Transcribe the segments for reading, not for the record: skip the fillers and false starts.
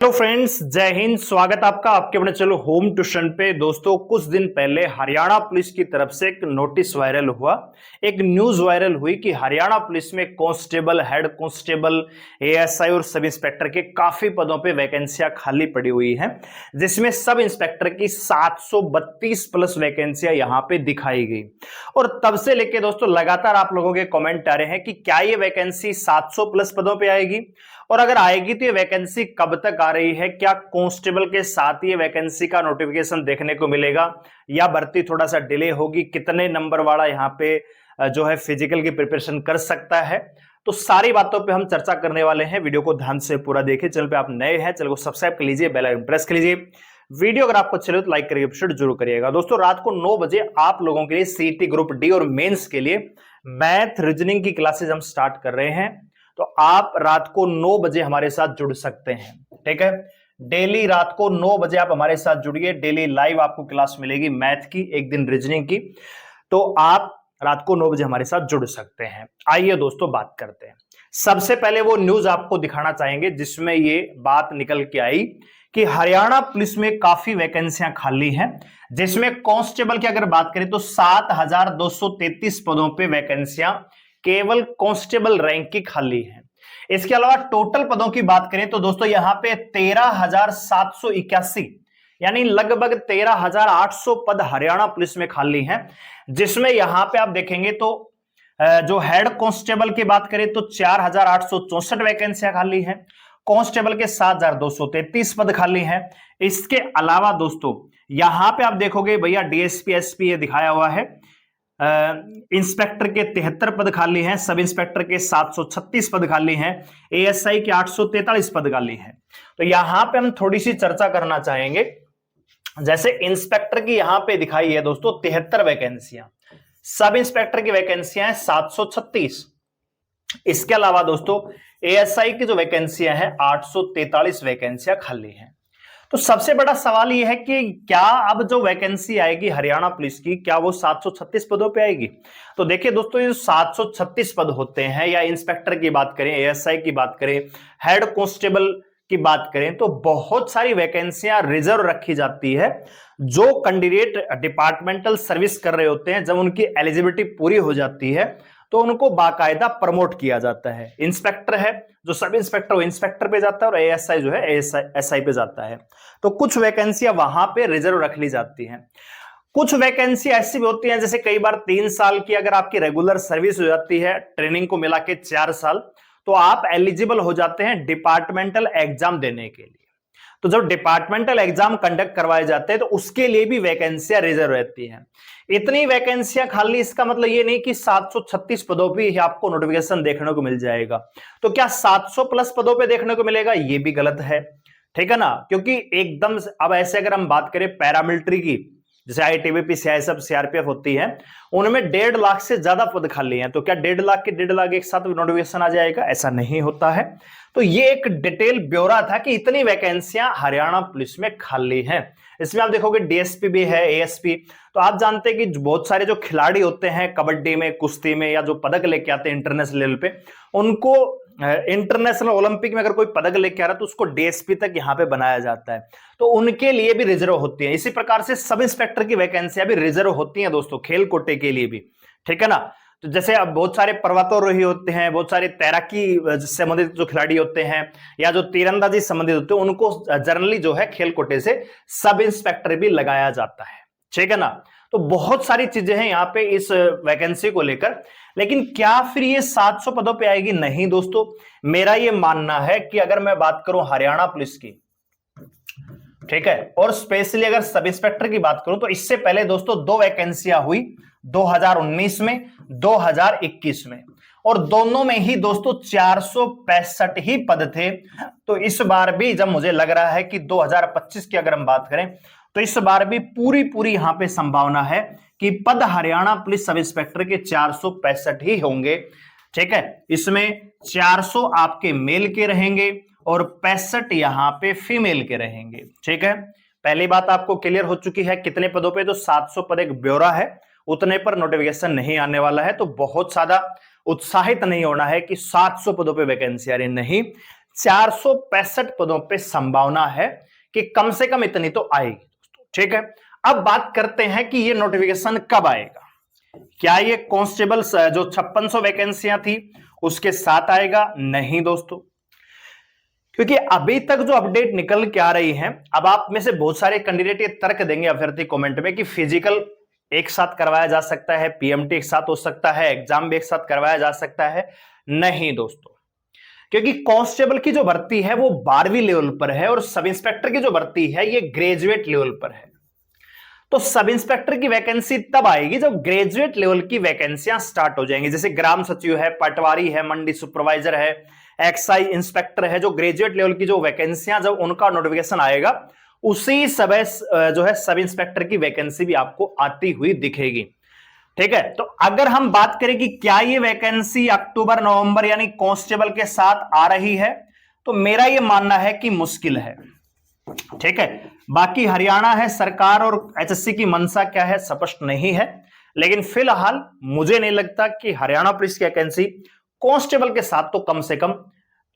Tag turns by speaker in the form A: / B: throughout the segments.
A: Hello friends, जय हिंद। स्वागत आपका आपके अपने चलो होम ट्यूशन पे। दोस्तों, कुछ दिन पहले हरियाणा पुलिस की तरफ से एक नोटिस वायरल हुआ, एक न्यूज वायरल हुई कि हरियाणा पुलिस में कांस्टेबल, हेड कांस्टेबल, एएसआई और सब इंस्पेक्टर के काफी पदों पे वैकेंसियां खाली पड़ी हुई हैं, जिसमें सब इंस्पेक्टर की 732 प्लस वैकेंसियां यहां पे दिखाई गई। और तब से लेके दोस्तों लगातार आप लोगों के कमेंट आ रहे हैं कि क्या ये वैकेंसी 700 प्लस पदों पे आएगी, और अगर आएगी तो ये वैकेंसी कब तक आ रही है, क्या कांस्टेबल के साथ ये वैकेंसी का नोटिफिकेशन देखने को मिलेगा या भर्ती थोड़ा सा डिले होगी, कितने नंबर वाला यहाँ पे जो है फिजिकल की प्रिपरेशन कर सकता है। तो सारी बातों पे हम चर्चा करने वाले हैं। वीडियो को ध्यान से पूरा देखिए। चैनल पे आप नए हैं, चैनल को सब्सक्राइब कर लीजिए, बेल आइकन प्रेस कर लीजिए। वीडियो अगर आपको अच्छी लगे तो लाइक करिए, शेयर जरूर करिएगा। दोस्तों, रात को 9 बजे आप लोगों के लिए सीईटी ग्रुप डी और मेंस के लिए मैथ रीजनिंग की क्लासेस हम स्टार्ट कर रहे हैं। तो आप रात को 9 बजे हमारे साथ जुड़ सकते हैं, ठीक है। डेली रात को 9 बजे आप हमारे साथ जुड़िए। डेली लाइव आपको क्लास मिलेगी मैथ की, एक दिन रीजनिंग की। तो आप रात को 9 बजे हमारे साथ जुड़ सकते हैं। आइए दोस्तों, बात करते हैं। सबसे पहले वो न्यूज आपको दिखाना चाहेंगे जिसमें ये बात निकल के आई कि हरियाणा पुलिस में काफी वैकेंसियां खाली हैं, जिसमें कांस्टेबल की अगर बात करें तो 7233 पदों पे वैकेंसियां केवल कांस्टेबल रैंक की खाली है। इसके अलावा टोटल पदों की बात करें तो दोस्तों यहां पे 13,781 यानी लगभग 13,800 पद हरियाणा पुलिस में खाली हैं, जिसमें यहां पे आप देखेंगे तो जो हेड कांस्टेबल की बात करें तो 4,864 वैकेंसियां खाली हैं, कांस्टेबल के 7,233 पद खाली हैं। इसके अलावा दोस्तों यहां पे आप देखोगे भैया डीएसपी एसपी ये दिखाया हुआ है, इंस्पेक्टर के 73 पद खाली हैं, सब इंस्पेक्टर के 736 पद खाली हैं, एएसआई के 843 पद खाली हैं। तो यहां पे हम थोड़ी सी चर्चा करना चाहेंगे। जैसे इंस्पेक्टर की यहां पे दिखाई है दोस्तों 73 वैकेंसियां, सब इंस्पेक्टर की वैकेंसियां हैं 736। इसके अलावा दोस्तों एएसआई की जो वैकेंसियां हैं 843 वैकेंसियां खाली हैं। तो सबसे बड़ा सवाल यह है कि क्या अब जो वैकेंसी आएगी हरियाणा पुलिस की, क्या वो 736 पदों पे आएगी? तो देखिए दोस्तों, ये 736 पद होते हैं, या इंस्पेक्टर की बात करें, एएसआई की बात करें, हेड कांस्टेबल की बात करें, तो बहुत सारी वैकेंसियां रिजर्व रखी जाती है। जो कैंडिडेट डिपार्टमेंटल सर्विस कर रहे होते हैं, जब उनकी एलिजिबिलिटी पूरी हो जाती है तो उनको बाकायदा प्रमोट किया जाता है। इंस्पेक्टर है जो सब इंस्पेक्टर वो इंस्पेक्टर पे जाता है, और एएसआई जो है एएसआई पे जाता है। तो कुछ वैकेंसियां वहां पे रिजर्व रख ली जाती हैं। कुछ वैकेंसी ऐसी भी होती हैं, जैसे कई बार 3 साल की अगर आपकी रेगुलर सर्विस हो जाती है, ट्रेनिंग को मिला के 4 साल, तो आप एलिजिबल हो जाते हैं डिपार्टमेंटल एग्जाम देने के लिए। तो जब डिपार्टमेंटल एग्जाम कंडक्ट करवाए जाते हैं तो उसके लिए भी वैकेंसियां रिजर्व रहती हैं। इतनी वैकेंसियां खाली, इसका मतलब ये नहीं कि 736 पदों पे ही आपको नोटिफिकेशन देखने को मिल जाएगा। तो क्या 700 प्लस पदों पे देखने को मिलेगा? ये भी गलत है, ठीक है ना। क्योंकि एकदम अब ऐसे अगर हम बात करें पैरामिलिट्री की, जैसे आईटीबीपी, सीआईएसएफ, सीआरपीएफ होती है, उनमें 1.5 लाख से ज्यादा पद खाली हैं। तो क्या 1.5 लाख के 1.5 लाख एक साथ नोटिफिकेशन आ जाएगा? ऐसा नहीं होता है। तो ये एक डिटेल ब्यौरा था कि इतनी वैकेंसियां हरियाणा पुलिस में खाली हैं। इसमें आप देखोगे डीएसपी भी है, एएसपी। तो आप जानते हैं कि बहुत सारे जो खिलाड़ी होते हैं कबड्डी में, कुश्ती में, या जो पदक लेके आते हैं इंटरनेशनल लेवल पे, उनको इंटरनेशनल ओलंपिक में अगर कोई पदक लेके आ रहा है तो उसको डीएसपी तक यहां पे बनाया जाता है। तो उनके लिए भी रिजर्व होती है। इसी प्रकार से सब इंस्पेक्टर की वैकेंसियां भी रिजर्व होती हैं दोस्तों, खेल कोटे के लिए भी, ठीक है ना। तो जैसे अब बहुत सारे पर्वतारोही होते हैं, बहुत सारे तैराकी से संबंधित जो खिलाड़ी होते हैं, या जो तीरंदाजी संबंधित होते हैं, उनको जनरली जो है खेल कोटे से सब इंस्पेक्टर भी लगाया जाता है, ठीक है ना। तो बहुत सारी चीजें हैं यहाँ पे इस वैकेंसी को लेकर। लेकिन क्या फिर ये 700 पदों पे आएगी? नहीं दोस्तों, मेरा ये मानना है कि अगर मैं बात करूं हरियाणा पुलिस की, ठीक है, और स्पेशली अगर सब इंस्पेक्टर की बात करूं, तो इससे पहले दोस्तों 2 वैकेंसियां हुई, 2019 में, 2021 में, और दोनों में ही दोस्तों 465 ही पद थे। तो इस बार भी जब मुझे लग रहा है कि 2025 की अगर हम बात करें तो इस बार भी पूरी यहां पे संभावना है कि पद हरियाणा पुलिस सब इंस्पेक्टर के 465 ही होंगे, ठीक है। इसमें 400 आपके मेल के रहेंगे और 65 यहां पे फीमेल के रहेंगे, ठीक है। पहली बात आपको क्लियर हो चुकी है कितने पदों पे, तो 700 पद एक ब्यौरा है, उतने पर नोटिफिकेशन नहीं आने वाला है। तो बहुत ज्यादा उत्साहित नहीं होना है कि 700 पदों पे वैकेंसी आ रही, नहीं, 465 पदों पे संभावना है कि कम से कम इतनी तो आएगी। ठीक है, अब बात करते हैं कि ये नोटिफिकेशन कब आएगा। क्या ये कांस्टेबल जो 5600 वैकेंसियां थी उसके साथ आएगा? नहीं दोस्तों, क्योंकि अभी तक जो अपडेट निकल के आ रही है, अब आप में से बहुत सारे कैंडिडेट ये तर्क देंगे अभ्यर्थी कमेंट में कि फिजिकल एक साथ करवाया जा सकता है, पीएमटी एक साथ हो सकता है, एग्जाम भी एक साथ करवाया जा सकता है। नहीं दोस्तों, क्योंकि कांस्टेबल की जो भर्ती है वो 12वीं लेवल पर है और सब इंस्पेक्टर की जो भर्ती है ये ग्रेजुएट लेवल पर है। तो सब इंस्पेक्टर की वैकेंसी तब आएगी जब ग्रेजुएट लेवल की वैकेंसियां स्टार्ट हो जाएंगी। जैसे ग्राम सचिव है, पटवारी है, मंडी सुपरवाइजर है, एक्साइज इंस्पेक्टर है, जो ग्रेजुएट लेवल की जो वैकेंसियां जब उनका नोटिफिकेशन आएगा उसी समय जो है सब इंस्पेक्टर की वैकेंसी भी आपको आती हुई दिखेगी। ठीक है, तो अगर हम बात करें कि क्या ये वैकेंसी अक्टूबर नवंबर यानी कांस्टेबल के साथ आ रही है, तो मेरा ये मानना है कि मुश्किल है। ठीक है, बाकी हरियाणा है सरकार और एचएससी की मंशा क्या है स्पष्ट नहीं है, लेकिन फिलहाल मुझे नहीं लगता कि हरियाणा पुलिस की वैकेंसी कांस्टेबल के साथ तो कम से कम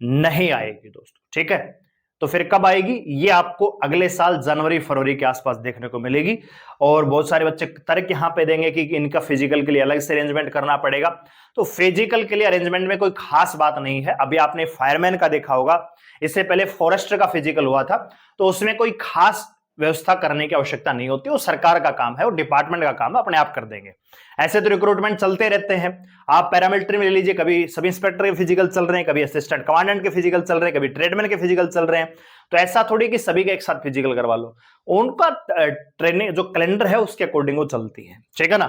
A: नहीं आएगी दोस्तों। ठीक है, तो फिर कब आएगी ये आपको अगले साल जनवरी फरवरी के आसपास देखने को मिलेगी। और बहुत सारे बच्चे तर्क यहां पे देंगे कि इनका फिजिकल के लिए अलग से अरेंजमेंट करना पड़ेगा। तो फिजिकल के लिए अरेंजमेंट में कोई खास बात नहीं है। अभी आपने फायरमैन का देखा होगा, इससे पहले फॉरेस्टर का फिजिकल हुआ था, तो उसमें कोई खास व्यवस्था करने की आवश्यकता नहीं होती, वो सरकार का काम है, वो डिपार्टमेंट का काम है, अपने आप कर देंगे। ऐसे तो रिक्रूटमेंट चलते रहते हैं। आप पैरामिलिट्री में ले लीजिए, कभी सब इंस्पेक्टर के फिजिकल चल रहे हैं, कभी असिस्टेंट कमांडेंट के फिजिकल चल रहे हैं, कभी ट्रेडमैन के फिजिकल चल रहे हैं। तो ऐसा थोड़ी कि सभी का एक साथ फिजिकल करवा लो, उनका ट्रेनिंग जो कैलेंडर है उसके अकॉर्डिंग वो चलती है। ठीक है ना,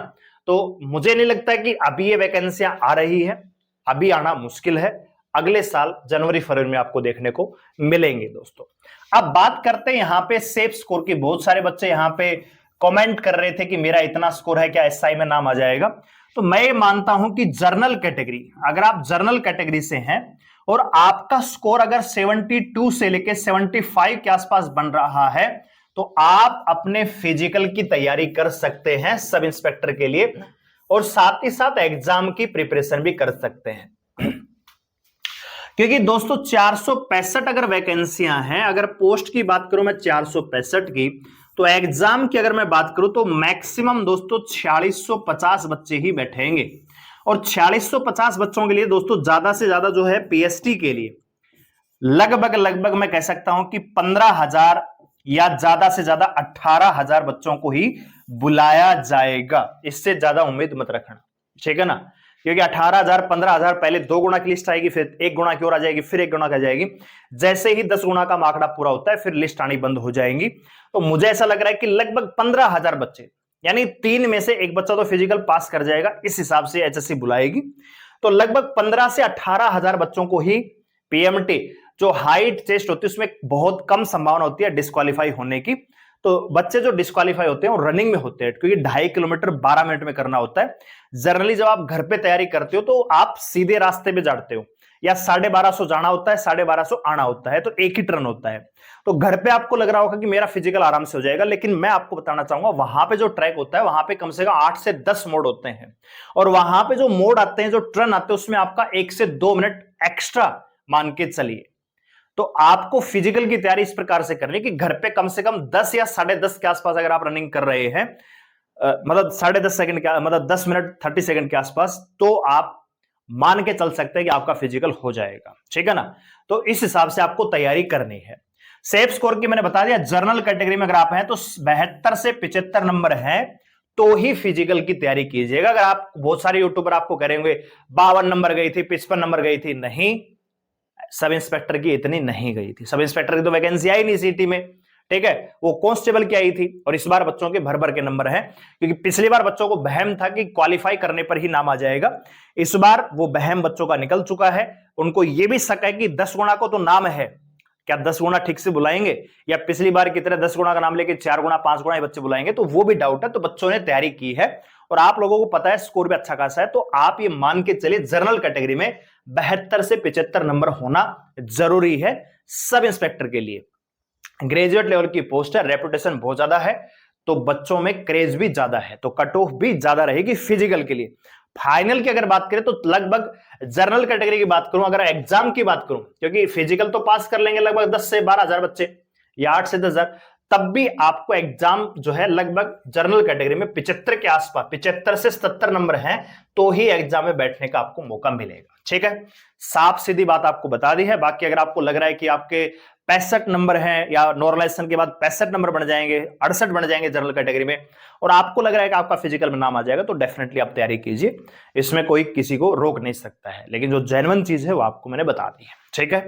A: तो मुझे नहीं लगता कि अभी ये वैकेंसियां आ रही है, अभी आना मुश्किल है, अगले साल जनवरी फरवरी में आपको देखने को मिलेंगे दोस्तों। अब बात करते हैं यहां पे सेफ स्कोर की। बहुत सारे बच्चे यहां पे कमेंट कर रहे थे कि मेरा इतना स्कोर है, क्या एसआई में नाम आ जाएगा? तो मैं ये मानता हूं कि जर्नल कैटेगरी, अगर आप जर्नल कैटेगरी से हैं और आपका स्कोर अगर 72 से लेकर 75 के आसपास बन रहा है, तो आप अपने फिजिकल की तैयारी कर सकते हैं सब इंस्पेक्टर के लिए, और साथ ही साथ एग्जाम की प्रिपरेशन भी कर सकते हैं। क्योंकि दोस्तों 465 अगर वैकेंसियां हैं, अगर पोस्ट की बात करूं मैं 465 की, तो एग्जाम की अगर मैं बात करूं तो मैक्सिमम दोस्तों 4650 बच्चे ही बैठेंगे। और 4650 बच्चों के लिए दोस्तों ज्यादा से ज्यादा जो है पीएसटी के लिए लगभग मैं कह सकता हूं कि 15,000 या ज्यादा से ज्यादा 18,000 बच्चों को ही बुलाया जाएगा। इससे ज्यादा उम्मीद मत रखना। ठीक है ना, क्योंकि 18,000 15,000 पहले 2 गुना की लिस्ट आएगी, फिर 1 गुना की और आ जाएगी, फिर 1 गुना की आ जाएगी। जैसे ही 10 गुना का आंकड़ा पूरा होता है फिर लिस्ट आनी बंद हो जाएंगी। तो मुझे ऐसा लग रहा है कि लगभग 15,000 बच्चे, यानी 3 में से 1 बच्चा तो फिजिकल पास कर जाएगा, इस हिसाब से एचएससी बुलाएगी। तो लगभग 15 से 18,000 बच्चों को ही पीएमटी जो हाइट टेस्ट होती है उसमें बहुत कम संभावना होती है डिस्क्वालीफाई होने की। तो बच्चे जो डिस्क्वालीफाई होते हैं वो रनिंग में होते हैं, क्योंकि 2.5 किलोमीटर 12 मिनट में करना होता है। जनरली जब आप घर पे तैयारी करते हो तो आप सीधे रास्ते पे जाते हो, या 1250 जाना होता है, 1250 आना होता है, तो एक ही टर्न होता है। तो घर पे आपको लग रहा होगा कि मेरा फिजिकल आराम से हो जाएगा, लेकिन मैं आपको बताना चाहूंगा वहां पे जो ट्रैक होता है वहां पे कम से कम 8 से 10 मोड होते हैं, और वहां पे जो मोड आते हैं, जो टर्न आते हैं, उसमें आपका 1 से 2 मिनट एक्स्ट्रा मान के चलिए। तो आपको फिजिकल की तैयारी इस प्रकार से करनी कि घर पे कम से कम 10 या 10:30 के आसपास अगर आप रनिंग कर रहे हैं, मतलब 10.5 सेकंड के, मतलब 10 मिनट 30 सेकंड के आसपास, तो आप मान के चल सकते हैं कि आपका फिजिकल हो जाएगा। ठीक है ना, तो इस हिसाब से आपको तैयारी करनी है। सेफ स्कोर की मैंने बता दिया, जर्नल कैटेगरी में अगर आप हैं तो 72 से 75 नंबर है तो ही फिजिकल की तैयारी कीजिएगा। अगर आप, बहुत सारे यूट्यूबर आपको करेंगे 52 नंबर गई थी, 55 नंबर गई थी, नहीं, सब इंस्पेक्टर की इतनी नहीं गई थी। सब इंस्पेक्टर की तो वैकेंसी आई नहीं सिटी में। ठीक है, वो कांस्टेबल की आई थी, और इस बार बच्चों के भर भर के नंबर हैं, क्योंकि पिछली बार बच्चों को वहम था कि क्वालिफाई करने पर ही नाम आ जाएगा। इस बार वो वहम बच्चों का निकल चुका है। उनको यह भी शक है कि 10 गुना को तो नाम है, क्या 10 गुना ठीक से बुलाएंगे, या पिछली बार की तरह 10 गुना का नाम लेके 4 गुना 5 गुना बच्चे बुलाएंगे, तो वो भी डाउट है। तो बच्चों ने तैयारी की है और आप लोगों को पता है स्कोर भी अच्छा खासा है, तो आप ये मान के चलिए जनरल कैटेगरी में 72 से 75 नंबर होना जरूरी है सब इंस्पेक्टर के लिए। ग्रेजुएट लेवल की पोस्ट है, रेपुटेशन बहुत ज्यादा है, तो बच्चों में क्रेज भी ज्यादा है, तो कट ऑफ भी ज्यादा रहेगी फिजिकल के लिए। फाइनल की अगर बात करें तो लगभग जनरल कैटेगरी की बात करूं, अगर एग्जाम की बात करूं, क्योंकि फिजिकल तो पास कर लेंगे लगभग 10 से 12 हजार बच्चे या 8 से 10 हजार, तब भी आपको एग्जाम जो है लगभग जनरल कैटेगरी में 75 के आसपास, 75 से 77 नंबर हैं तो ही एग्जाम में बैठने का आपको मौका मिलेगा। ठीक है, साफ सीधी बात आपको बता दी है। बाकी अगर आपको लग रहा है कि आपके 65 नंबर हैं या नॉर्मलाइजेशन के बाद 65 नंबर बन जाएंगे, 68 बन जाएंगे जनरल कैटेगरी में, और आपको लग रहा है कि आपका फिजिकल में नाम आ जाएगा, तो डेफिनेटली आप तैयारी कीजिए, इसमें कोई किसी को रोक नहीं सकता है। लेकिन जो जेन्युइन चीज है वो आपको मैंने बता दी है। ठीक है,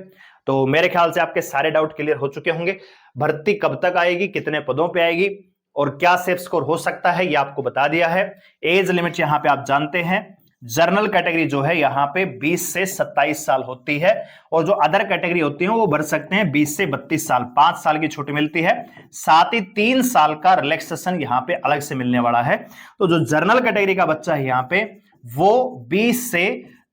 A: तो मेरे ख्याल से आपके सारे डाउट क्लियर हो चुके होंगे। भर्ती कब तक आएगी, कितने पदों पे आएगी और क्या सेफ स्कोर हो सकता है, ये आपको बता दिया है। एज लिमिट यहां पे आप जानते हैं, जनरल कैटेगरी जो है यहां पे 20 से 27 साल होती है, और जो अदर कैटेगरी होती है वो भर सकते हैं 20 से 32 साल, 5 साल की छूट मिलती है। साथ ही 3 साल का रिलैक्सेशन यहां पे अलग से मिलने वाला है। तो जो जनरल कैटेगरी का बच्चा है यहां पे वो 20 से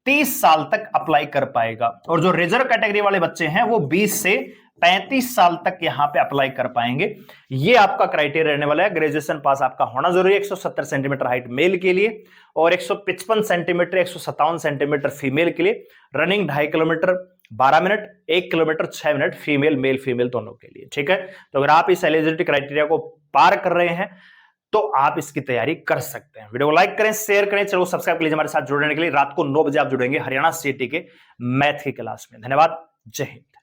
A: 30 साल तक अप्लाई कर पाएगा, और जो रिजर्व कैटेगरी वाले बच्चे हैं वो 20 से 35 साल तक यहां पे अप्लाई कर पाएंगे। ये आपका क्राइटेरिया रहने वाला है। ग्रेजुएशन पास आपका होना जरूरी है 170 सेंटीमीटर हाइट मेल के लिए, और 155 सेंटीमीटर 157 सेंटीमीटर फीमेल के लिए। Running 2.5 kilometre 12 minute, 1 kilometre 6 minute female male female दोनों के लिए। ठीक है, तो अगर आप इस एलिजिबिलिटी क्राइटेरिया को पार कर रहे हैं तो आप इसकी तैयारी कर सकते हैं। वीडियो को लाइक करें, शेयर करें, चलो सब्सक्राइब कर लीजिए हमारे साथ जुड़ने के लिए। रात को 9 बजे आप जुड़ेंगे हरियाणा सीटी के मैथ की क्लास में। धन्यवाद, जय हिंद।